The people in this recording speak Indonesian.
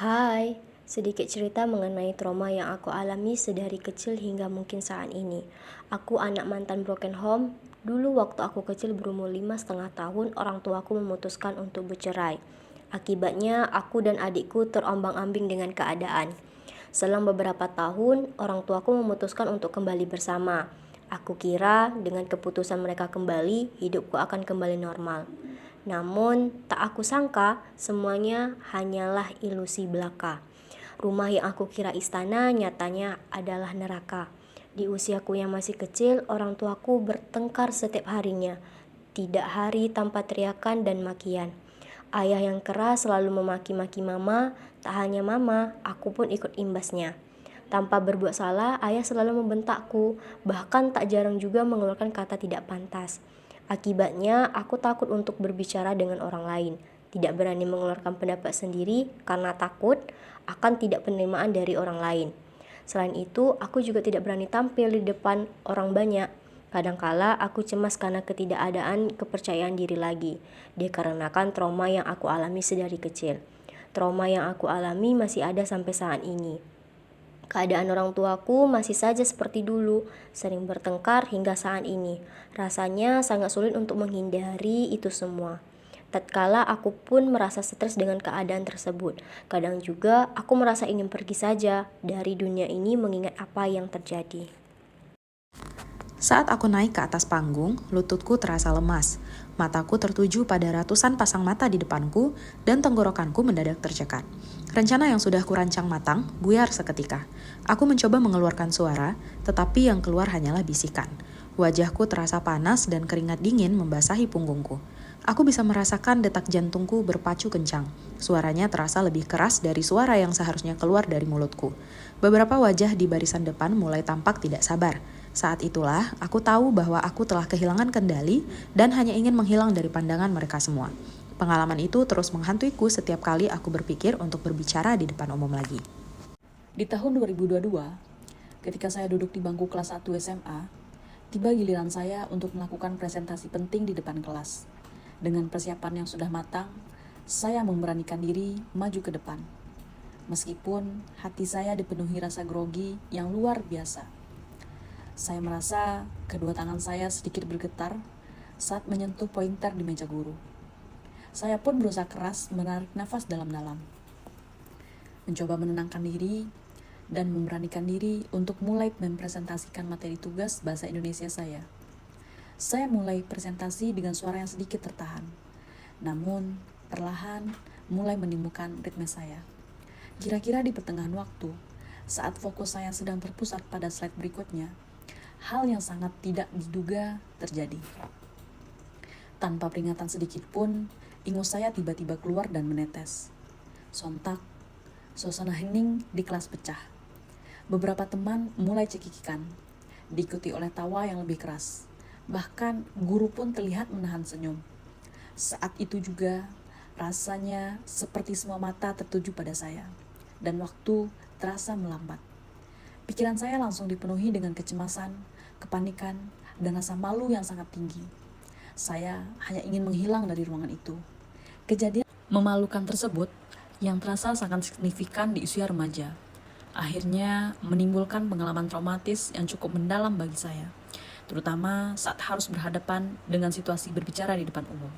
Hai, sedikit cerita mengenai trauma yang aku alami sedari kecil hingga mungkin saat ini. Aku anak mantan broken home. Dulu waktu aku kecil berumur 5,5 tahun, orang tuaku memutuskan untuk bercerai. Akibatnya, aku dan adikku terombang-ambing dengan keadaan. Selang beberapa tahun, orang tuaku memutuskan untuk kembali bersama. Aku kira dengan keputusan mereka kembali, hidupku akan kembali normal. Namun, tak aku sangka, semuanya hanyalah ilusi belaka. Rumah yang aku kira istana nyatanya adalah neraka. Di usiaku yang masih kecil, orang tuaku bertengkar setiap harinya. Tidak hari tanpa teriakan dan makian. Ayah yang keras selalu memaki-maki mama, tak hanya mama, aku pun ikut imbasnya. Tanpa berbuat salah, ayah selalu membentakku, bahkan tak jarang juga mengeluarkan kata tidak pantas. Akibatnya, aku takut untuk berbicara dengan orang lain, tidak berani mengeluarkan pendapat sendiri karena takut akan tidak penerimaan dari orang lain. Selain itu, aku juga tidak berani tampil di depan orang banyak. Kadangkala aku cemas karena ketidakadaan kepercayaan diri lagi, dikarenakan trauma yang aku alami sedari kecil. Trauma yang aku alami masih ada sampai saat ini. Keadaan orang tuaku masih saja seperti dulu, sering bertengkar hingga saat ini. Rasanya sangat sulit untuk menghindari itu semua. Tatkala aku pun merasa stres dengan keadaan tersebut. Kadang juga aku merasa ingin pergi saja dari dunia ini mengingat apa yang terjadi. Saat aku naik ke atas panggung, lututku terasa lemas. Mataku tertuju pada ratusan pasang mata di depanku dan tenggorokanku mendadak tercekat. Rencana yang sudah kurancang matang buyar seketika. Aku mencoba mengeluarkan suara, tetapi yang keluar hanyalah bisikan. Wajahku terasa panas dan keringat dingin membasahi punggungku. Aku bisa merasakan detak jantungku berpacu kencang. Suaranya terasa lebih keras dari suara yang seharusnya keluar dari mulutku. Beberapa wajah di barisan depan mulai tampak tidak sabar. Saat itulah aku tahu bahwa aku telah kehilangan kendali dan hanya ingin menghilang dari pandangan mereka semua. Pengalaman itu terus menghantuiku setiap kali aku berpikir untuk berbicara di depan umum lagi. Di tahun 2022, ketika saya duduk di bangku kelas 1 SMA, tiba giliran saya untuk melakukan presentasi penting di depan kelas. Dengan persiapan yang sudah matang, saya memberanikan diri maju ke depan. Meskipun hati saya dipenuhi rasa grogi yang luar biasa. Saya merasa kedua tangan saya sedikit bergetar saat menyentuh pointer di meja guru. Saya pun berusaha keras menarik nafas dalam-dalam. Mencoba menenangkan diri dan memberanikan diri untuk mulai mempresentasikan materi tugas bahasa Indonesia saya. Saya mulai presentasi dengan suara yang sedikit tertahan. Namun, perlahan mulai menimbulkan ritme saya. Kira-kira di pertengahan waktu, saat fokus saya sedang terpusat pada slide berikutnya, hal yang sangat tidak diduga terjadi. Tanpa peringatan sedikit pun, ingus saya tiba-tiba keluar dan menetes. Sontak, suasana hening di kelas pecah. Beberapa teman mulai cekikikan, diikuti oleh tawa yang lebih keras. Bahkan guru pun terlihat menahan senyum. Saat itu juga, rasanya seperti semua mata tertuju pada saya, dan waktu terasa melambat. Pikiran saya langsung dipenuhi dengan kecemasan, kepanikan, dan rasa malu yang sangat tinggi. Saya hanya ingin menghilang dari ruangan itu. Kejadian memalukan tersebut yang terasa sangat signifikan di usia remaja, akhirnya menimbulkan pengalaman traumatis yang cukup mendalam bagi saya, terutama saat harus berhadapan dengan situasi berbicara di depan umum.